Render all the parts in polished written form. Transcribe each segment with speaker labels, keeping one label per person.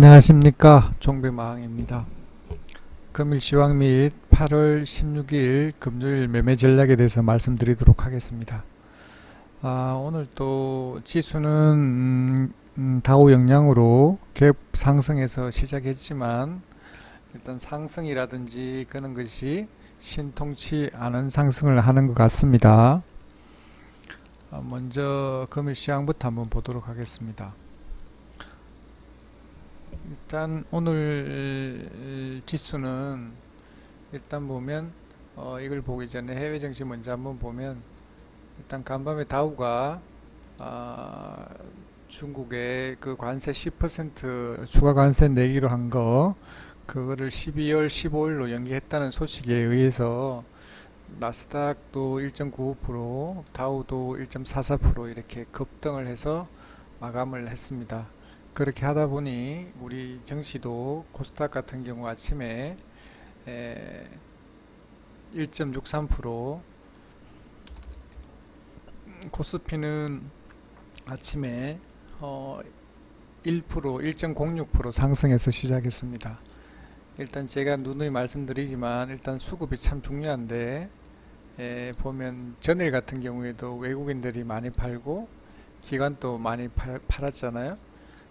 Speaker 1: 안녕하십니까, 종배마왕입니다. 금일 시황 및 8월 16일 금요일 매매 전략에 대해서 말씀드리도록 하겠습니다. 오늘 또 지수는 다우 영향으로 갭 상승에서 시작했지만 일단 상승이라든지 그런 것이 신통치 않은 상승을 하는 것 같습니다. 먼저 금일 시황부터 한번 보도록 하겠습니다. 일단 오늘 지수는 일단 보면 이걸 보기 전에 해외 증시 먼저 한번 보면 일단 간밤에 다우가 중국의 그 관세 10% 추가 관세 내기로 한 거 그거를 12월 15일로 연기했다는 소식에 의해서 나스닥도 1.95%, 다우도 1.44% 이렇게 급등을 해서 마감을 했습니다. 그렇게 하다 보니 우리 증시도 코스닥 같은 경우 아침에 1.63%, 코스피는 아침에 1%, 1.06% 상승해서 시작했습니다. 일단 제가 누누이 말씀드리지만 일단 수급이 참 중요한데 보면 전일 같은 경우에도 외국인들이 많이 팔고 기관도 많이 팔았잖아요.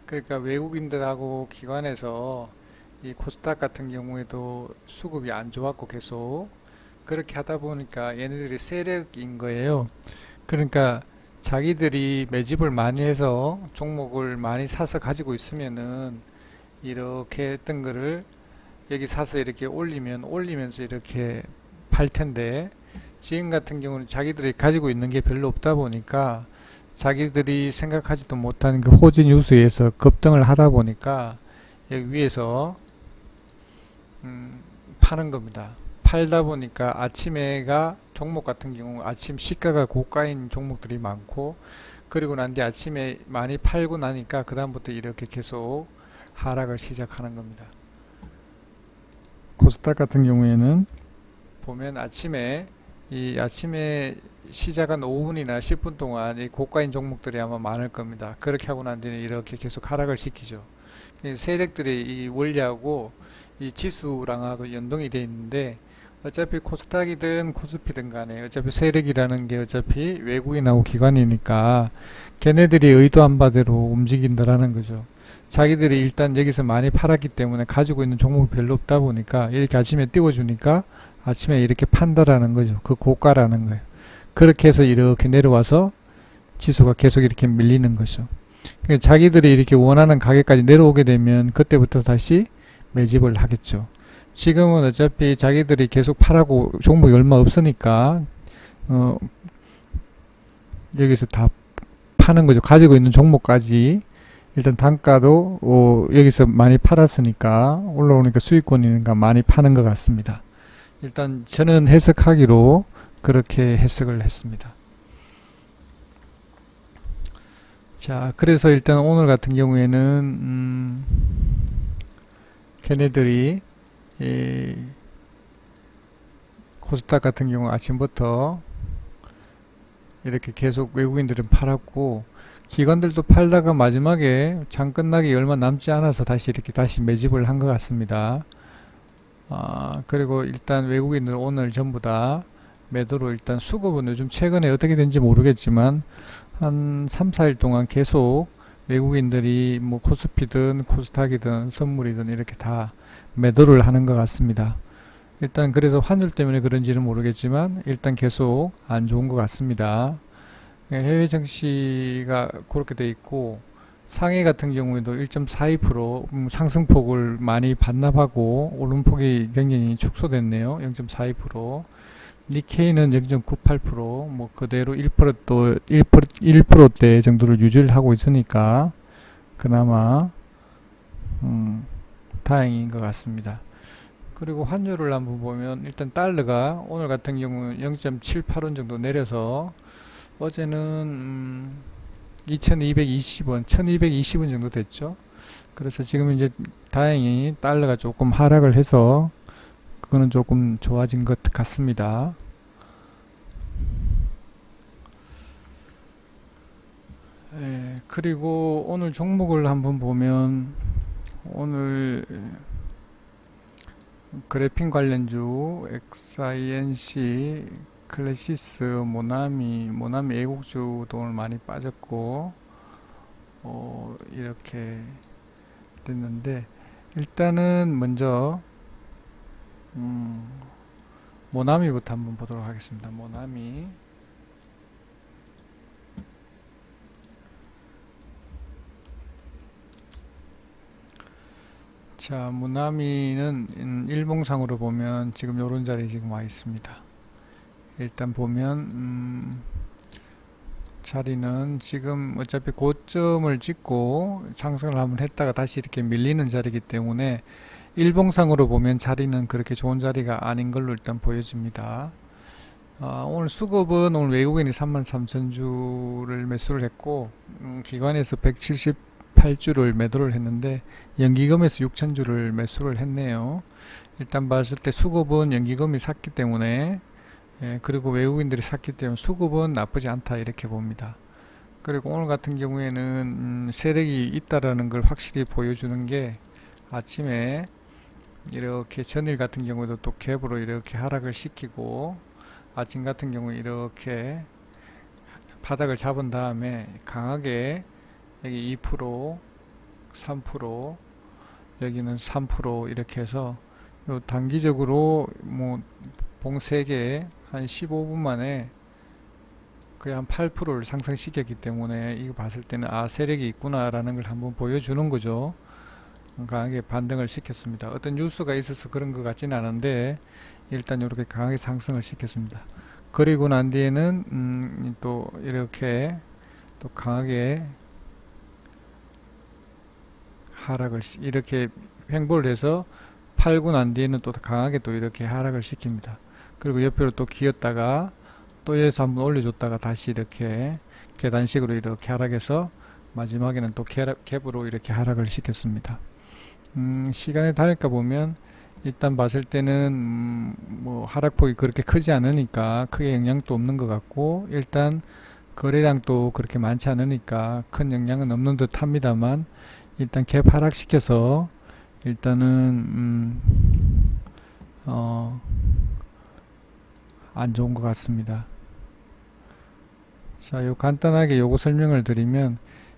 Speaker 1: 그러니까 외국인들하고 기관에서 이 코스닥 같은 경우에도 수급이 안 좋았고 계속 그렇게 하다 보니까 얘네들이 세력인 거예요. 그러니까 자기들이 매집을 많이 해서 종목을 많이 사서 가지고 있으면은 이렇게 했던 거를 여기 사서 이렇게 올리면서 이렇게 팔 텐데 지금 같은 경우는 자기들이 가지고 있는 게 별로 없다 보니까 자기들이 생각하지도 못한 그 호재 뉴스에서 급등을 하다 보니까 여기 위에서 파는 겁니다. 팔다 보니까 아침에가 종목 같은 경우 아침 시가가 고가인 종목들이 많고 그리고 난 뒤 아침에 많이 팔고 나니까 그 다음부터 이렇게 계속 하락을 시작하는 겁니다. 코스닥 같은 경우에는 보면 아침에 시작한 5분이나 10분 동안 이 고가인 종목들이 아마 많을 겁니다. 그렇게 하고 난 뒤에 이렇게 계속 하락을 시키죠. 세력들이 이 원리하고 이 지수랑하고 연동이 되어 있는데 어차피 코스닥이든 코스피든 간에 어차피 세력이라는 게 어차피 외국인하고 기관이니까 걔네들이 의도한 바대로 움직인다라는 거죠. 자기들이 일단 여기서 많이 팔았기 때문에 가지고 있는 종목이 별로 없다 보니까 이렇게 아침에 띄워주니까 아침에 이렇게 판다라는 거죠. 그 고가라는 거예요. 그렇게 해서 이렇게 내려와서 지수가 계속 이렇게 밀리는 거죠. 그러니까 자기들이 이렇게 원하는 가격까지 내려오게 되면 그때부터 다시 매집을 하겠죠. 지금은 어차피 자기들이 계속 팔하고 종목이 얼마 없으니까 여기서 다 파는 거죠. 가지고 있는 종목까지 일단 단가도 여기서 많이 팔았으니까 올라오니까 수익권이니까 많이 파는 것 같습니다. 일단 저는 해석하기로 그렇게 해석을 했습니다. 자, 그래서 일단 오늘 같은 경우에는 걔네들이 코스닥 같은 경우 아침부터 이렇게 계속 외국인들은 팔았고 기관들도 팔다가 마지막에 장 끝나기 얼마 남지 않아서 다시 이렇게 다시 매집을 한 것 같습니다. 그리고 일단 외국인들 오늘 전부 다 매도로 일단 수급은 요즘 최근에 어떻게 된지 모르겠지만 한 3, 4일 동안 계속 외국인들이 뭐 코스피든 코스닥이든 선물이든 이렇게 다 매도를 하는 것 같습니다. 일단 그래서 환율 때문에 그런지는 모르겠지만 일단 계속 안 좋은 것 같습니다. 해외 증시가 그렇게 돼 있고 상해 같은 경우에도 1.42% 상승폭을 많이 반납하고 오름폭이 굉장히 축소됐네요. 0.42%. 니케이는 0.98%, 뭐 그대로 1%또 1%대 정도를 유지를 하고 있으니까 그나마 다행인 것 같습니다. 그리고 환율을 한번 보면 일단 달러가 오늘 같은 경우는 0.78원 정도 내려서 어제는 2220원, 1220원 정도 됐죠. 그래서 지금 이제 다행히 달러가 조금 하락을 해서 그거는 조금 좋아진 것 같습니다. 그리고 오늘 종목을 한번 보면 오늘 그래핀 관련주 XINC, 클래시스, 모나미 애국주도 오늘 많이 빠졌고 이렇게 됐는데, 일단은 먼저 모나미부터 한번 보도록 하겠습니다. 모나미. 자, 모나미는 일봉상으로 보면 지금 요런 자리에 지금 와 있습니다. 일단 보면 자리는 지금 어차피 고점을 찍고 상승을 한번 했다가 다시 이렇게 밀리는 자리이기 때문에 일봉상으로 보면 자리는 그렇게 좋은 자리가 아닌 걸로 일단 보여집니다. 오늘 수급은 오늘 외국인이 33,000주를 매수를 했고, 기관에서 178주를 매도를 했는데 연기금에서 6,000주를 매수를 했네요. 일단 봤을 때 수급은 연기금이 샀기 때문에, 그리고 외국인들이 샀기 때문에 수급은 나쁘지 않다 이렇게 봅니다. 그리고 오늘 같은 경우에는 세력이 있다라는 걸 확실히 보여주는 게, 아침에 이렇게 전일 같은 경우에도 또 갭으로 이렇게 하락을 시키고, 아침 같은 경우에 이렇게 바닥을 잡은 다음에 강하게 여기 2%, 3%, 여기는 3% 이렇게 해서 요 단기적으로 뭐 봉 3개 한 15분 만에 거의 한 8%를 상승시켰기 때문에 이거 봤을 때는 세력이 있구나 라는 걸 한번 보여주는 거죠. 강하게 반등을 시켰습니다. 어떤 뉴스가 있어서 그런 것 같지는 않은데 일단 이렇게 강하게 상승을 시켰습니다. 그리고 난 뒤에는 또 이렇게 또 강하게 하락을 이렇게 횡보를 해서 팔고 난 뒤에는 또 강하게 또 이렇게 하락을 시킵니다. 그리고 옆으로 또 기었다가 또 여기서 한번 올려줬다가 다시 이렇게 계단식으로 이렇게 하락해서 마지막에는 또 갭으로 이렇게 하락을 시켰습니다. 시간에 달릴까 보면 일단 봤을 때는 뭐 하락폭이 그렇게 크지 않으니까 크게 영향도 없는 것 같고, 일단 거래량도 그렇게 많지 않으니까 큰 영향은 없는 듯 합니다만, 일단 갭 하락시켜서 일단은 안 좋은 것 같습니다. 자, 요 간단하게 요거 설명을 드리면,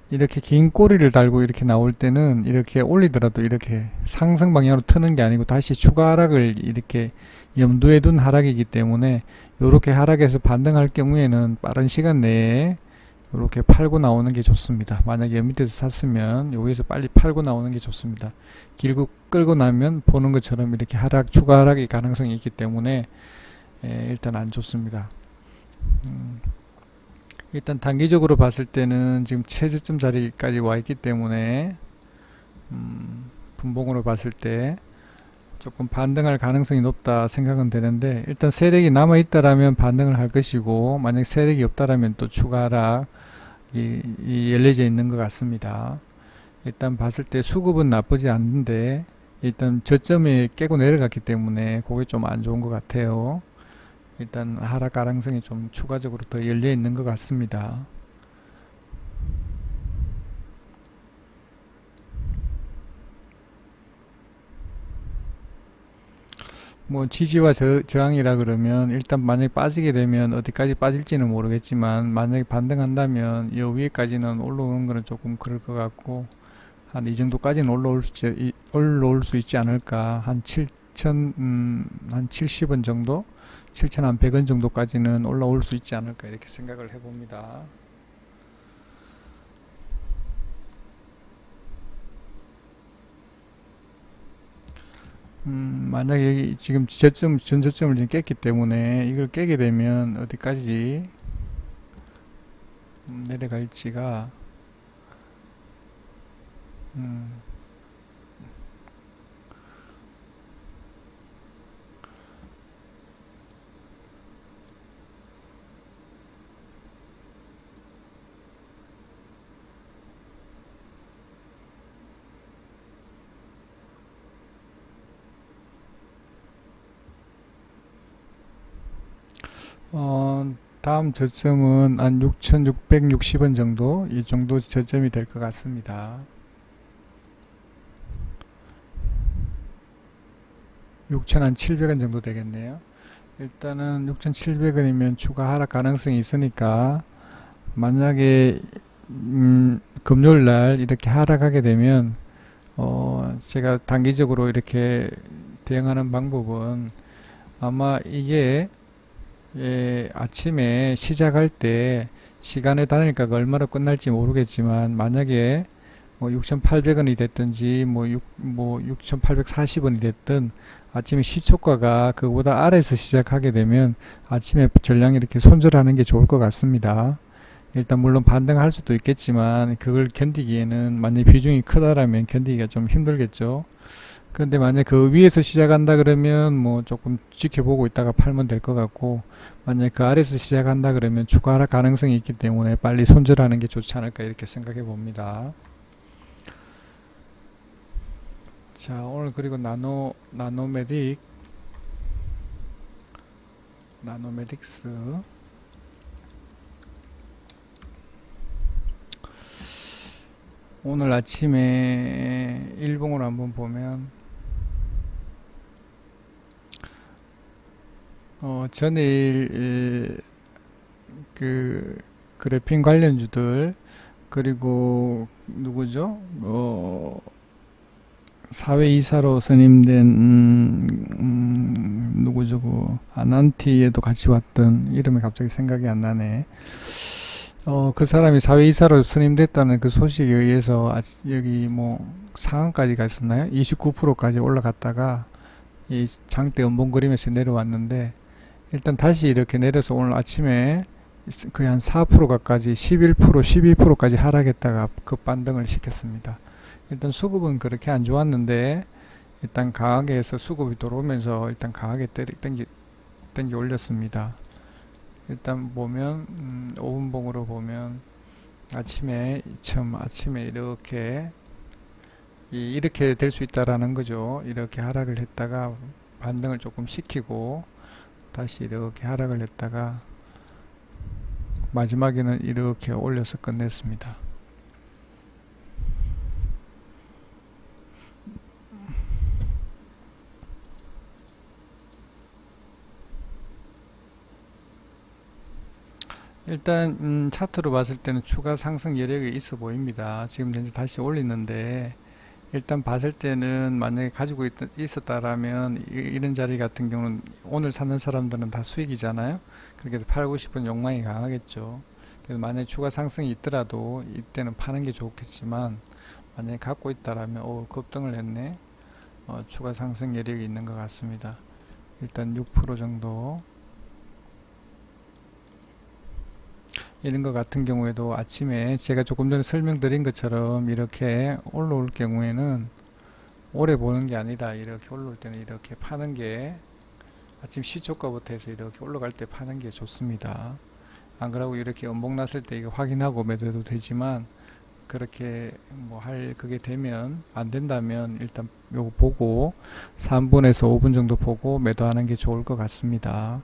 Speaker 1: 이렇게 긴 꼬리를 달고 이렇게 나올 때는 이렇게 올리더라도 이렇게 상승 방향으로 트는 게 아니고 다시 추가 하락을 이렇게 염두에 둔 하락이기 때문에, 요렇게 하락해서 반등할 경우에는 빠른 시간 내에 요렇게 팔고 나오는 게 좋습니다. 만약에 여 밑에서 샀으면 여기서 빨리 팔고 나오는 게 좋습니다. 길고 끌고 나면 보는 것처럼 이렇게 추가 하락의 가능성이 있기 때문에 일단 안 좋습니다. 일단 단기적으로 봤을 때는 지금 최저점 자리까지 와 있기 때문에 분봉으로 봤을 때 조금 반등할 가능성이 높다 생각은 되는데, 일단 세력이 남아 있다라면 반등을 할 것이고, 만약 세력이 없다라면 또 추가 하락이 열려져 있는 것 같습니다. 일단 봤을 때 수급은 나쁘지 않은데 일단 저점에 깨고 내려갔기 때문에 그게 좀 안 좋은 것 같아요. 일단 하락 가능성이 좀 추가적으로 더 열려 있는 것 같습니다. 뭐 지지와 저항이라 그러면, 일단 만약에 빠지게 되면 어디까지 빠질지는 모르겠지만, 만약에 반등한다면 요 위에까지는 올라오는 거는 조금 그럴 것 같고, 한 이 정도까지는 올라올 수 있지 않을까. 한 70원 정도, 7,100원 정도까지는 올라올 수 있지 않을까 이렇게 생각을 해봅니다. 만약에 지금 전저점을 지금 깼기 때문에 이걸 깨게 되면 어디까지 내려갈지가 다음 저점은 한 6,660원 정도, 이 정도 저점이 될 것 같습니다. 6,700원 정도 되겠네요. 일단은 6,700원이면 추가 하락 가능성이 있으니까 만약에 금요일 날 이렇게 하락하게 되면 제가 단기적으로 이렇게 대응하는 방법은 아마 이게 아침에 시작할 때 시간의 단일가가 얼마로 끝날지 모르겠지만 만약에 뭐 6,800원이 됐든지 뭐 6,840원이 됐든 아침에 시초가가 그보다 아래에서 시작하게 되면 아침에 전량 이렇게 손절하는 게 좋을 것 같습니다. 일단 물론 반등할 수도 있겠지만 그걸 견디기에는 만약 비중이 크다라면 견디기가 좀 힘들겠죠. 그런데 만약 그 위에서 시작한다 그러면 뭐 조금 지켜보고 있다가 팔면 될 것 같고, 만약 그 아래에서 시작한다 그러면 추가 하락 가능성이 있기 때문에 빨리 손절하는 게 좋지 않을까 이렇게 생각해 봅니다. 자, 오늘 그리고 나노메딕스 오늘 아침에 일봉으로 한번 보면 전일 그 그래핀 관련주들 그리고 누구죠? 사회이사로 선임된 누구죠? 그 아난티에도 같이 왔던 이름이 갑자기 생각이 안 나네. 그 사람이 사회이사로 선임됐다는 그 소식에 의해서 여기 뭐 상한까지 갔었나요? 29%까지 올라갔다가 이 장대 연봉그림에서 내려왔는데 일단 다시 이렇게 내려서 오늘 아침에 거의 한 4% 가까지 11% 12%까지 하락했다가 급반등을 시켰습니다. 일단 수급은 그렇게 안 좋았는데 일단 강하게 해서 수급이 들어오면서 일단 강하게 땡기 올렸습니다. 일단 보면 5분봉으로 보면 아침에 이렇게 될 수 있다라는 거죠. 이렇게 하락을 했다가 반등을 조금 시키고 다시 이렇게 하락을 했다가 마지막에는 이렇게 올려서 끝냈습니다. 일단 차트로 봤을 때는 추가 상승 여력이 있어 보입니다. 지금 현재 다시 올리는데 일단 봤을 때는 만약에 가지고 있었다라면 이런 자리 같은 경우는 오늘 사는 사람들은 다 수익이잖아요. 그렇게 팔고 싶은 욕망이 강하겠죠. 그래서 만약에 추가 상승이 있더라도 이때는 파는 게 좋겠지만 만약에 갖고 있다라면 급등을 했네. 추가 상승 여력이 있는 것 같습니다. 일단 6% 정도 이런 것 같은 경우에도 아침에 제가 조금 전에 설명드린 것처럼 이렇게 올라올 경우에는 오래 보는 게 아니라 이렇게 올라올 때는 이렇게 파는 게 아침 시초가부터 해서 이렇게 올라갈 때 파는 게 좋습니다. 안 그러고 이렇게 연봉 났을 때 이거 확인하고 매도해도 되지만 그렇게 뭐 그게 되면 안 된다면 일단 요거 보고 3분에서 5분 정도 보고 매도하는 게 좋을 것 같습니다.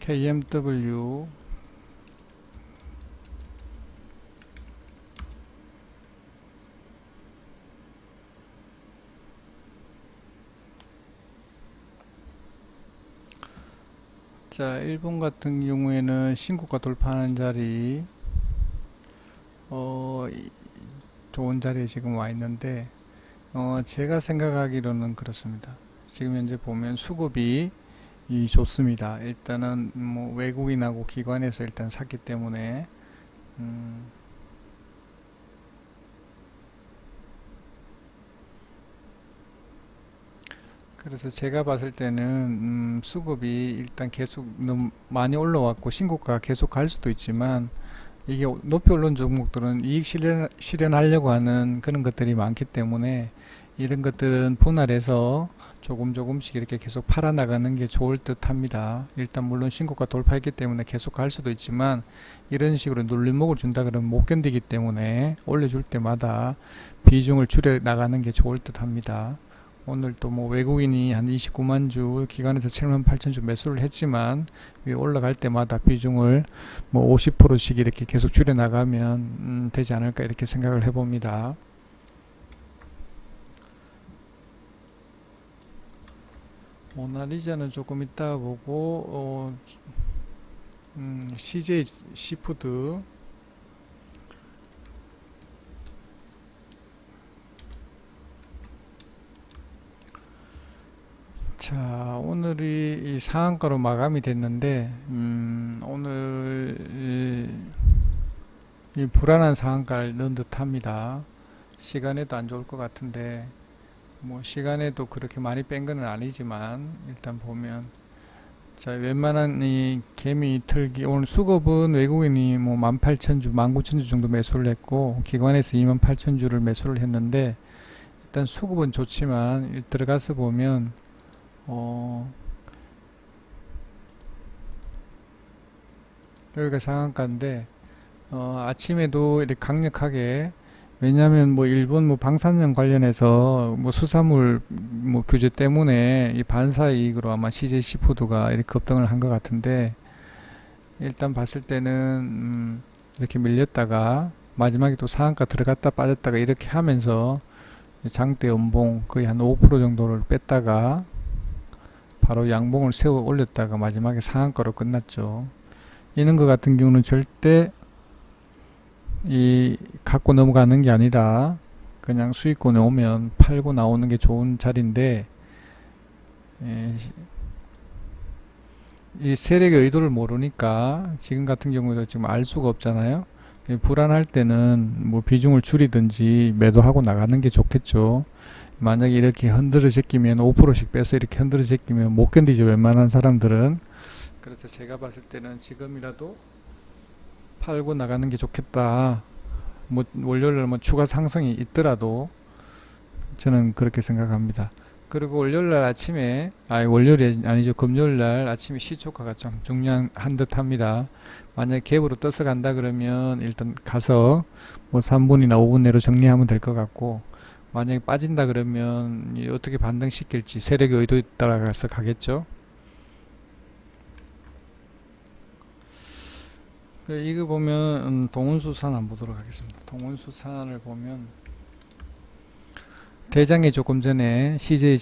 Speaker 1: KMW 자, 일본 같은 경우에는 신고가 돌파하는 자리 좋은 자리에 지금 와 있는데 제가 생각하기로는 그렇습니다. 지금 현재 보면 수급이 좋습니다. 일단은 뭐 외국인하고 기관에서 일단 샀기 때문에 그래서 제가 봤을 때는 수급이 일단 계속 너무 많이 올라왔고 신고가 계속 갈 수도 있지만 이게 높이 올른 종목들은 이익 실현하려고 하는 그런 것들이 많기 때문에 이런 것들은 분할해서 조금씩 이렇게 계속 팔아나가는 게 좋을 듯 합니다. 일단 물론 신고가 돌파했기 때문에 계속 갈 수도 있지만 이런 식으로 눌림목을 준다 그러면 못 견디기 때문에 올려줄 때마다 비중을 줄여 나가는 게 좋을 듯 합니다. 오늘 또 뭐 외국인이 한 29만 주, 기관에서 7만 8천 주 매수를 했지만 위에 올라갈 때마다 비중을 뭐 50%씩 이렇게 계속 줄여 나가면 되지 않을까 이렇게 생각을 해봅니다. 모나리자는 조금 이따 보고 CJ 시푸드. 자, 오늘이 이 상한가로 마감이 됐는데 오늘 이 불안한 상한가를 넣은 듯 합니다. 시간에도 안 좋을 것 같은데 뭐 시간에도 그렇게 많이 뺀 건 아니지만 일단 보면, 자, 웬만한 이 개미 털기, 오늘 수급은 외국인이 뭐 18,000주, 19,000주 정도 매수를 했고 기관에서 28,000주를 매수를 했는데, 일단 수급은 좋지만 들어가서 보면 여기가 상한가인데 아침에도 이렇게 강력하게, 왜냐하면 뭐 일본 뭐 방사능 관련해서 뭐 수산물 뭐 규제 때문에 이 반사 이익으로 아마 CJ 시푸드가 이렇게 급등을 한 것 같은데, 일단 봤을 때는 이렇게 밀렸다가 마지막에 또 상한가 들어갔다 빠졌다가 이렇게 하면서 장대 연봉 거의 한 5% 정도를 뺐다가 바로 양봉을 세워 올렸다가 마지막에 상한가로 끝났죠. 이런 것 같은 경우는 절대 이 갖고 넘어가는 게 아니라 그냥 수익권에 오면 팔고 나오는 게 좋은 자리인데, 이 세력의 의도를 모르니까 지금 같은 경우도 지금 알 수가 없잖아요. 불안할 때는 뭐 비중을 줄이든지 매도하고 나가는 게 좋겠죠. 만약에 이렇게 흔들어 제끼면 5%씩 빼서 이렇게 흔들어 제끼면 못 견디죠, 웬만한 사람들은. 그래서 제가 봤을 때는 지금이라도 팔고 나가는 게 좋겠다. 뭐 월요일날 뭐 추가 상승이 있더라도 저는 그렇게 생각합니다. 그리고 월요일날 아침에, 월요일이 아니죠, 금요일날 아침에 시초가가 좀 중요한 듯 합니다. 만약에 갭으로 떠서 간다 그러면 일단 가서 뭐 3분이나 5분 내로 정리하면 될 것 같고, 만약에 빠진다 그러면 어떻게 반등시킬지 세력의 의도에 따라가서 가겠죠. 이거 보면 동원수산 한번 보도록 하겠습니다. 동원수산을 보면 대장에 조금 전에 CJ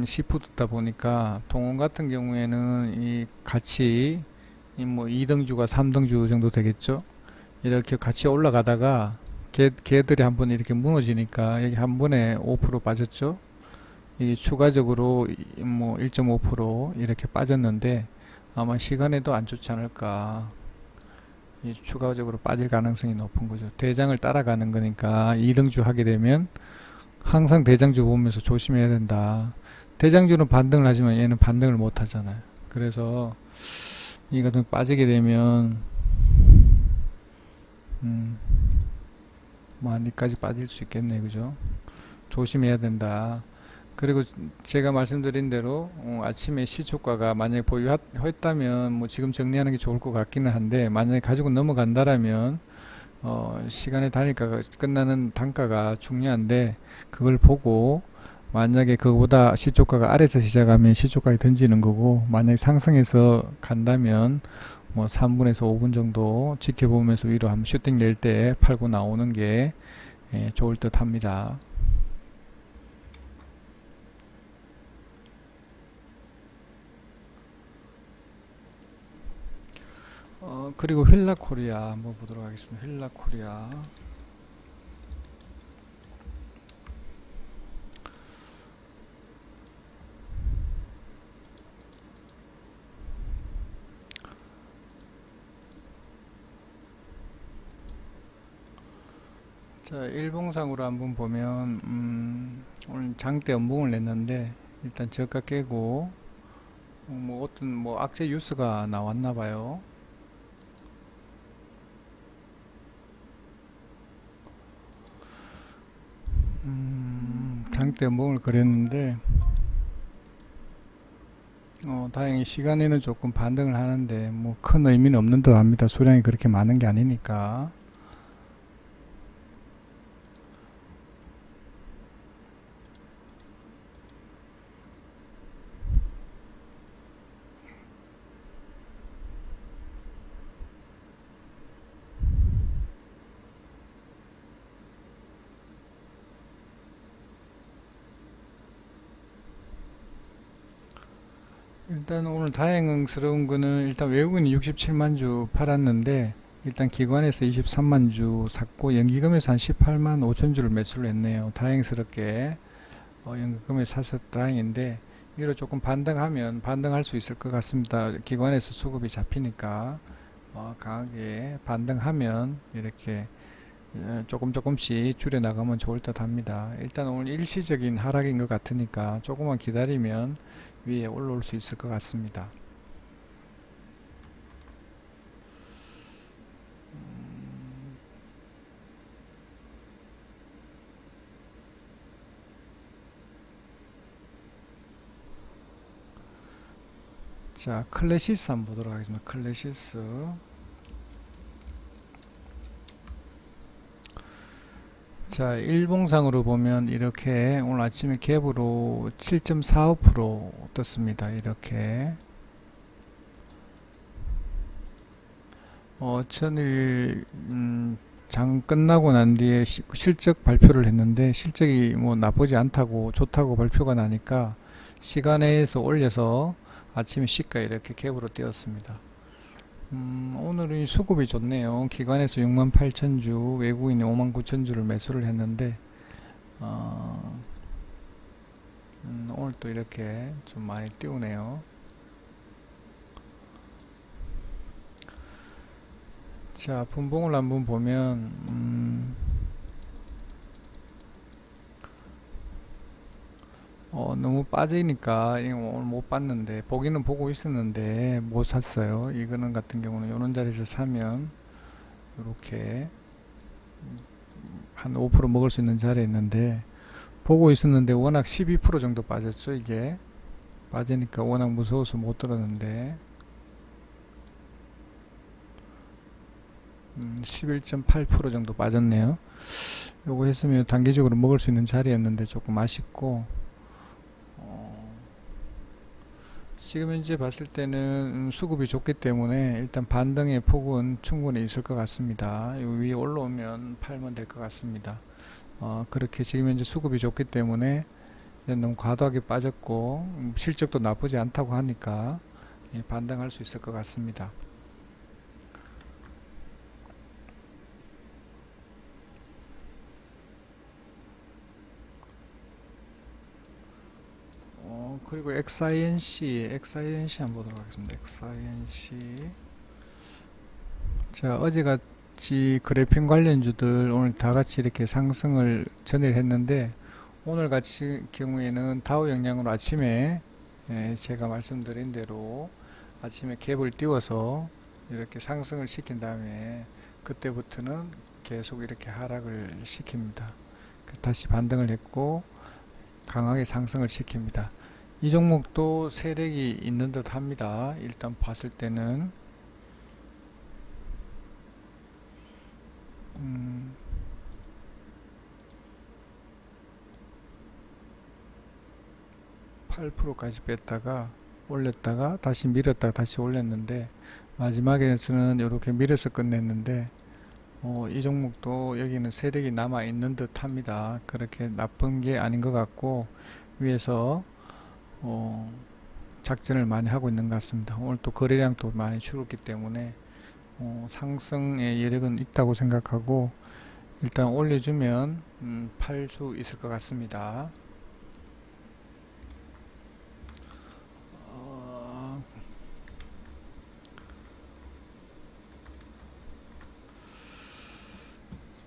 Speaker 1: 시푸드다 보니까 동원 같은 경우에는 이 같이 뭐 2등주가 3등주 정도 되겠죠. 이렇게 같이 올라가다가 걔들이 한번 이렇게 무너지니까 여기 한 번에 5% 빠졌죠. 이 추가적으로 뭐 1.5% 이렇게 빠졌는데 아마 시간에도 안 좋지 않을까. 추가적으로 빠질 가능성이 높은 거죠. 대장을 따라가는 거니까 2등주 하게 되면 항상 대장주 보면서 조심해야 된다. 대장주는 반등을 하지만 얘는 반등을 못 하잖아요. 그래서 이거 좀 빠지게 되면 뭐 한이까지 빠질 수 있겠네, 그죠? 조심해야 된다. 그리고 제가 말씀드린 대로 아침에 시초가가 만약에 보유했다면 뭐 지금 정리하는 게 좋을 것 같기는 한데, 만약에 가지고 넘어간다라면 시간의 단일가가 끝나는 단가가 중요한데, 그걸 보고 만약에 그거보다 시초가가 아래서 시작하면 시초가에 던지는 거고, 만약에 상승해서 간다면 뭐 3분에서 5분 정도 지켜보면서 위로 한번 슈팅 낼 때 팔고 나오는 게 좋을 듯 합니다. 그리고 휠라코리아 한번 보도록 하겠습니다. 휠라코리아. 자, 일봉상으로 한번 보면 오늘 장대 연봉을 냈는데 일단 저가 깨고 뭐 어떤 뭐 악재 뉴스가 나왔나 봐요. 장대 연봉을 그렸는데 다행히 시간에는 조금 반등을 하는데 뭐 큰 의미는 없는 듯 합니다. 수량이 그렇게 많은 게 아니니까. 일단 오늘 다행스러운 거는 일단 외국인이 67만 주 팔았는데 일단 기관에서 23만 주 샀고 연기금에서 한 18만 5천 주를 매수를 했네요. 다행스럽게 연기금에 사서 다행인데 이로 조금 반등하면 반등할 수 있을 것 같습니다. 기관에서 수급이 잡히니까 강하게 반등하면 이렇게 조금씩 줄여 나가면 좋을 듯 합니다. 일단 오늘 일시적인 하락인 것 같으니까 조금만 기다리면 위에 올라올 수 있을 것 같습니다. 자, 클래시스 한번 보도록 하겠습니다. 클래시스. 자, 일봉상으로 보면 이렇게 오늘 아침에 갭으로 7.45% 떴습니다. 이렇게 천일 장 끝나고 난 뒤에 실적 발표를 했는데 실적이 뭐 나쁘지 않다고 좋다고 발표가 나니까 시간에서 올려서 아침에 시가 이렇게 갭으로 띄었습니다. 오늘은 수급이 좋네요. 기관에서 68,000주, 외국인이 59,000주를 매수를 했는데 오늘 또 이렇게 좀 많이 띄우네요. 자, 분봉을 한번 보면 너무 빠지니까 이거 오늘 못 봤는데 보기는 보고 있었는데 못 샀어요. 이거는 같은 경우는 이런 자리에서 사면 이렇게 한 5% 먹을 수 있는 자리에 있는데 보고 있었는데 워낙 12% 정도 빠졌죠. 이게 빠지니까 워낙 무서워서 못 들었는데 11.8% 정도 빠졌네요. 요거 했으면 단기적으로 먹을 수 있는 자리였는데 조금 아쉽고 지금 현재 봤을 때는 수급이 좋기 때문에 일단 반등의 폭은 충분히 있을 것 같습니다. 요 위에 올라오면 팔면 될 것 같습니다. 그렇게 지금 현재 수급이 좋기 때문에 너무 과도하게 빠졌고 실적도 나쁘지 않다고 하니까 반등할 수 있을 것 같습니다. 그리고 XINC 한번 보도록 하겠습니다. XINC. 자, 어제같이 그래핀 관련주들 오늘 다같이 이렇게 상승을 전일 했는데 오늘 같이 경우에는 다우 영향으로 아침에 제가 말씀드린 대로 아침에 갭을 띄워서 이렇게 상승을 시킨 다음에 그때부터는 계속 이렇게 하락을 시킵니다. 다시 반등을 했고 강하게 상승을 시킵니다. 이 종목도 세력이 있는 듯 합니다. 일단 봤을 때는 8%까지 뺐다가 올렸다가 다시 밀었다가 다시 올렸는데 마지막에서는 이렇게 밀어서 끝냈는데 이 종목도 여기는 세력이 남아 있는 듯 합니다. 그렇게 나쁜 게 아닌 것 같고 위에서 작전을 많이 하고 있는 것 같습니다. 오늘 또 거래량도 많이 줄었기 때문에 상승의 여력은 있다고 생각하고 일단 올려주면 팔 수 있을 것 같습니다.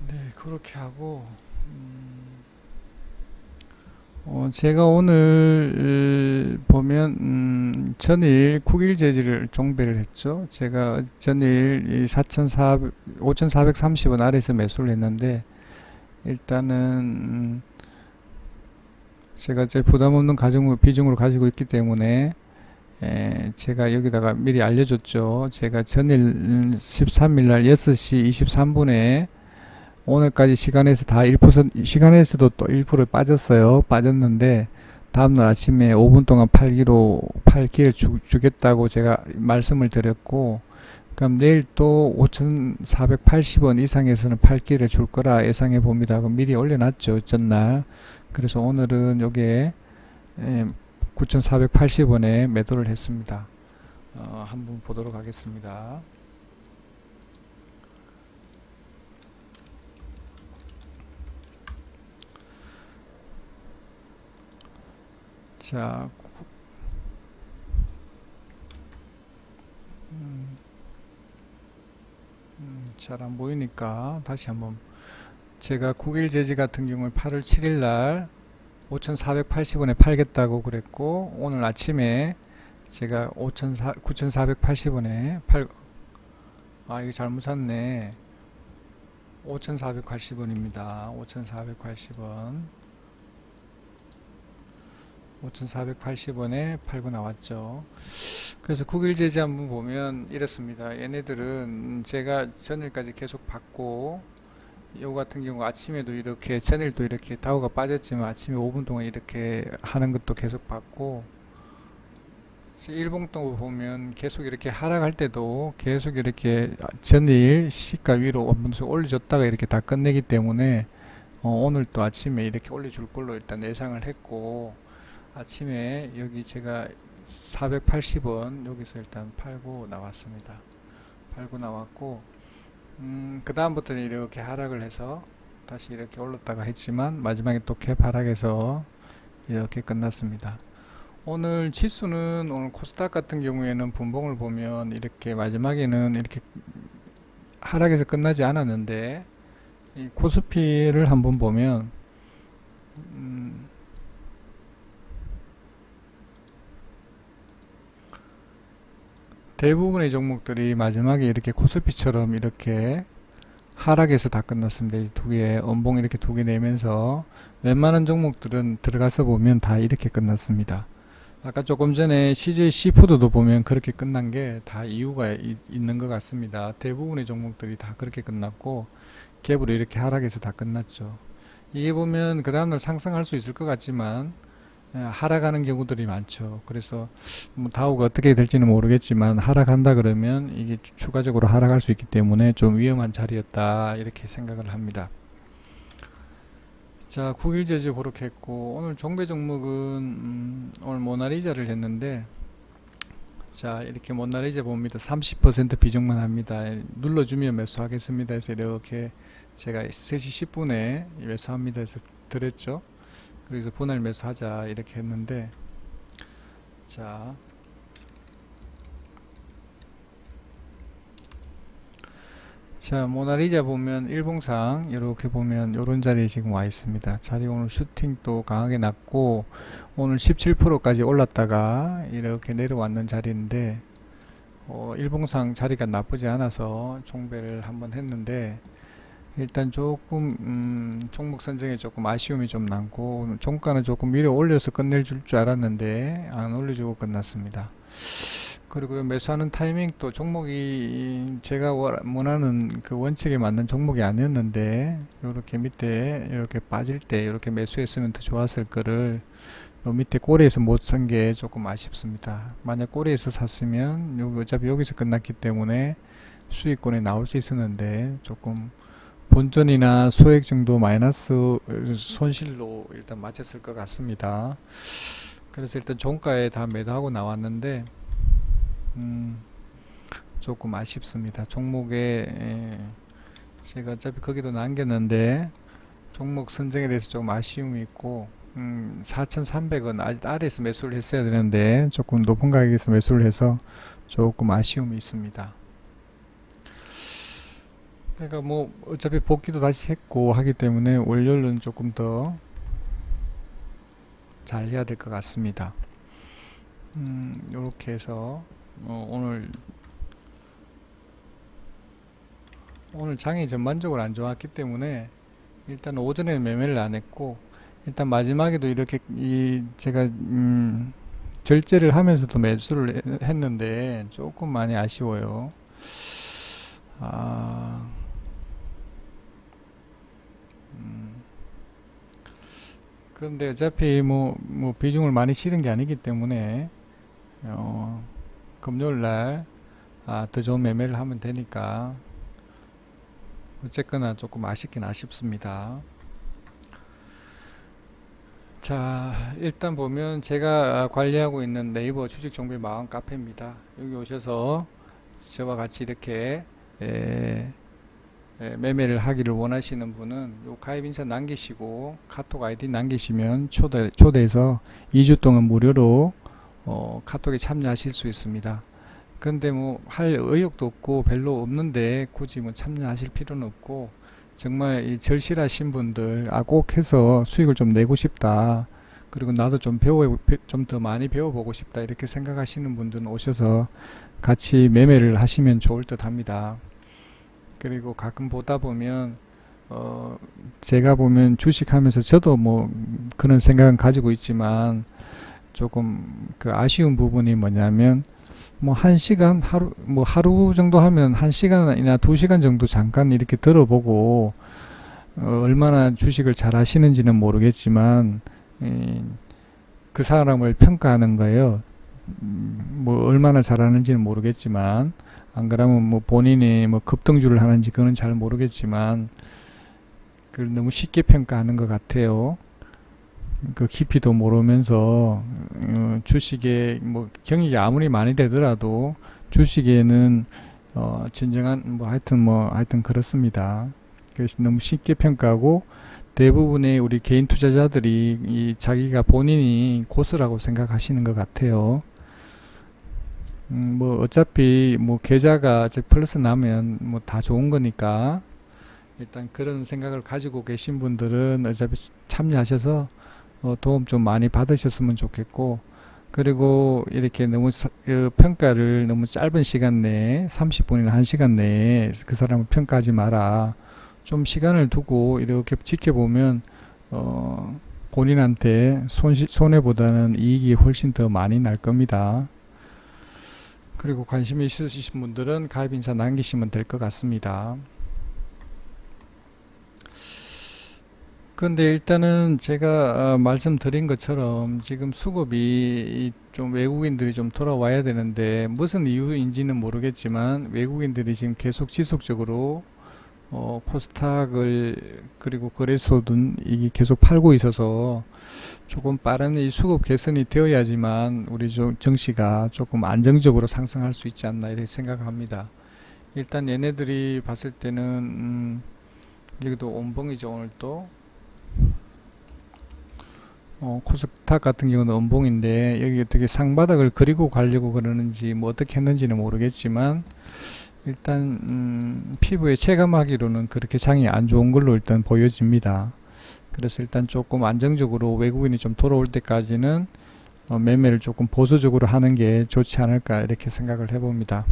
Speaker 1: 네, 그렇게 하고 제가 오늘 보면 전일 9일 재지를 종배를 했죠. 제가 전일 5,430원 아래에서 매수를 했는데 일단은 제가 제 부담 없는 비중으로 가지고 있기 때문에 제가 여기다가 미리 알려줬죠. 제가 전일 13일날 6시 23분에 오늘까지 시간에서 다 1%, 시간에서도 또 1% 빠졌어요. 빠졌는데 다음날 아침에 5분 동안 팔기를 주겠다고 제가 말씀을 드렸고 그럼 내일 또 5,480원 이상에서는 팔기를 줄 거라 예상해 봅니다. 그럼 미리 올려놨죠. 전날. 그래서 오늘은 요게 9,480원에 매도를 했습니다. 한번 보도록 하겠습니다. 자, 잘 안 보이니까 다시 한번, 제가 9일 제지 같은 경우에 8월 7일 날 5,480원에 팔겠다고 그랬고, 오늘 아침에 제가 9,480원에 이거 잘못 샀네. 5,480원입니다. 5,480원. 5,480원에 팔고 나왔죠. 그래서 9일 제지 한번 보면 이렇습니다. 얘네들은 제가 전일까지 계속 받고, 요 같은 경우 아침에도 이렇게, 전일도 이렇게 다우가 빠졌지만 아침에 5분 동안 이렇게 하는 것도 계속 받고, 일봉도 보면 계속 이렇게 하락할 때도 계속 이렇게 전일 시가 위로 원분수 올려줬다가 이렇게 다 끝내기 때문에 오늘 또 아침에 이렇게 올려줄 걸로 일단 예상을 했고, 아침에 여기 제가 480원 여기서 일단 팔고 나왔습니다. 팔고 나왔고, 그 다음부터는 이렇게 하락을 해서 다시 이렇게 올랐다가 했지만 마지막에 또 갭 하락해서 이렇게 끝났습니다. 오늘 지수는, 오늘 코스닥 같은 경우에는 분봉을 보면 이렇게 마지막에는 이렇게 하락해서 끝나지 않았는데, 이 코스피를 한번 보면 대부분의 종목들이 마지막에 이렇게 코스피처럼 이렇게 하락해서 다 끝났습니다. 이 두 개, 음봉 이렇게 두 개 내면서 웬만한 종목들은 들어가서 보면 다 이렇게 끝났습니다. 아까 조금 전에 CJ 시푸드도 보면 그렇게 끝난 게 다 이유가 있는 것 같습니다. 대부분의 종목들이 다 그렇게 끝났고, 갭으로 이렇게 하락해서 다 끝났죠. 이게 보면 그 다음날 상승할 수 있을 것 같지만 하락하는 경우들이 많죠. 그래서 뭐 다우가 어떻게 될지는 모르겠지만 하락한다 그러면 이게 추가적으로 하락할 수 있기 때문에 좀 위험한 자리였다, 이렇게 생각을 합니다. 자, 9일 제재 그렇게 했고, 오늘 종배 종목은 오늘 모나리자를 했는데, 자, 이렇게 모나리자 봅니다. 30% 비중만 합니다. 눌러주면 매수하겠습니다 해서 이렇게 제가 3시 10분에 매수합니다 해서 드렸죠. 그래서 분할 매수하자 이렇게 했는데, 자, 모나리자 보면 일봉상 이렇게 보면 요런 자리에 지금 와 있습니다. 자리 오늘 슈팅도 강하게 났고, 오늘 17%까지 올랐다가 이렇게 내려왔는 자리인데, 일봉상 자리가 나쁘지 않아서 종배를 한번 했는데, 일단 조금 종목 선정에 조금 아쉬움이 좀 남고, 종가는 조금 위로 올려서 끝낼 줄 알았는데 안 올려주고 끝났습니다. 그리고 매수하는 타이밍도 종목이 제가 원하는 그 원칙에 맞는 종목이 아니었는데, 이렇게 밑에 이렇게 빠질 때 이렇게 매수했으면 더 좋았을 거를 요 밑에 꼬리에서 못 산 게 조금 아쉽습니다. 만약 꼬리에서 샀으면 여기 어차피 여기서 끝났기 때문에 수익권에 나올 수 있었는데, 조금 본전이나 소액 정도 마이너스 손실로 일단 맞았을 것 같습니다. 그래서 일단 종가에 다 매도하고 나왔는데 조금 아쉽습니다. 종목에 제가 어차피 거기도 남겼는데 종목 선정에 대해서 조금 아쉬움이 있고, 4,300원 아래에서 매수를 했어야 되는데 조금 높은 가격에서 매수를 해서 조금 아쉬움이 있습니다. 그러니까 뭐 어차피 복귀도 다시 했고 하기 때문에 월요일은 조금 더 잘 해야 될 것 같습니다. 이렇게 해서 오늘 장이 전반적으로 안 좋았기 때문에 일단 오전에 매매를 안 했고, 일단 마지막에도 이렇게 제가 절제를 하면서도 매수를 했는데 조금 많이 아쉬워요. 그런데 어차피 뭐 비중을 많이 실은 게 아니기 때문에 금요일날 더 좋은 매매를 하면 되니까 어쨌거나 조금 아쉽긴 아쉽습니다. 자, 일단 보면 제가 관리하고 있는 네이버 주식 정보의 마음 카페입니다. 여기 오셔서 저와 같이 이렇게 에, 매매를 하기를 원하시는 분은 요 가입 인사 남기시고 카톡 아이디 남기시면 초대해서 2주 동안 무료로 카톡에 참여하실 수 있습니다. 그런데 뭐 할 의욕도 없고 별로 없는데 굳이 뭐 참여하실 필요는 없고, 정말 이 절실하신 분들 꼭 해서 수익을 좀 내고 싶다, 그리고 나도 좀 좀 더 많이 배워보고 싶다 이렇게 생각하시는 분들은 오셔서 같이 매매를 하시면 좋을 듯 합니다. 그리고 가끔 보다 보면 제가 보면 주식하면서 저도 뭐 그런 생각은 가지고 있지만 조금 그 아쉬운 부분이 뭐냐면, 뭐 한 시간 하루 정도 하면 한 시간이나 두 시간 정도 잠깐 이렇게 들어보고 얼마나 주식을 잘 하시는지는 모르겠지만 그 사람을 평가하는 거예요. 뭐 얼마나 잘하는지는 모르겠지만, 안 그러면 뭐 본인이 뭐 급등주를 하는지 그건 잘 모르겠지만 그걸 너무 쉽게 평가하는 것 같아요. 그 깊이도 모르면서 주식에 뭐 경력이 아무리 많이 되더라도 주식에는 진정한 뭐 하여튼 그렇습니다. 그래서 너무 쉽게 평가하고, 대부분의 우리 개인 투자자들이 자기가 본인이 고수라고 생각하시는 것 같아요. 뭐 어차피 뭐 계좌가 플러스 나면 뭐 다 좋은 거니까, 일단 그런 생각을 가지고 계신 분들은 어차피 참여하셔서 도움 좀 많이 받으셨으면 좋겠고, 그리고 이렇게 너무 평가를 너무 짧은 시간 내에 30분이나 1시간 내에 그 사람을 평가하지 마라. 좀 시간을 두고 이렇게 지켜보면 본인한테 손해보다는 이익이 훨씬 더 많이 날 겁니다. 그리고 관심이 있으신 분들은 가입 인사 남기시면 될 것 같습니다. 근데 일단은 제가 말씀드린 것처럼 지금 수급이 좀 외국인들이 좀 돌아와야 되는데, 무슨 이유인지는 모르겠지만 외국인들이 지금 계속 지속적으로 코스닥을 그리고 거래소든 이게 계속 팔고 있어서 조금 빠른 이 수급 개선이 되어야지만 우리 증시가 조금 안정적으로 상승할 수 있지 않나 이렇게 생각합니다. 일단 얘네들이 봤을 때는 여기도 온봉이죠. 오늘 또 코스닥 같은 경우는 원봉인데, 여기 어떻게 상바닥을 그리고 가려고 그러는지 뭐 어떻게 했는지는 모르겠지만, 일단 피부에 체감하기로는 그렇게 장이 안 좋은 걸로 일단 보여집니다. 그래서 일단 조금 안정적으로 외국인이 좀 돌아올 때까지는 매매를 조금 보수적으로 하는 게 좋지 않을까 이렇게 생각을 해봅니다.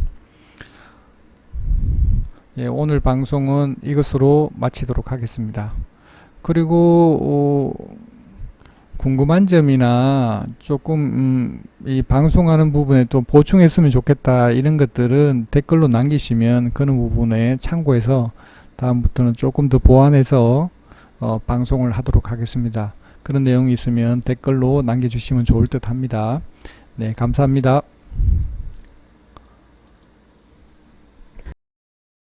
Speaker 1: 예, 오늘 방송은 이것으로 마치도록 하겠습니다. 그리고 궁금한 점이나 조금 이 방송하는 부분에 또 보충했으면 좋겠다 이런 것들은 댓글로 남기시면 그런 부분에 참고해서 다음부터는 조금 더 보완해서 방송을 하도록 하겠습니다. 그런 내용이 있으면 댓글로 남겨주시면 좋을 듯 합니다. 네, 감사합니다.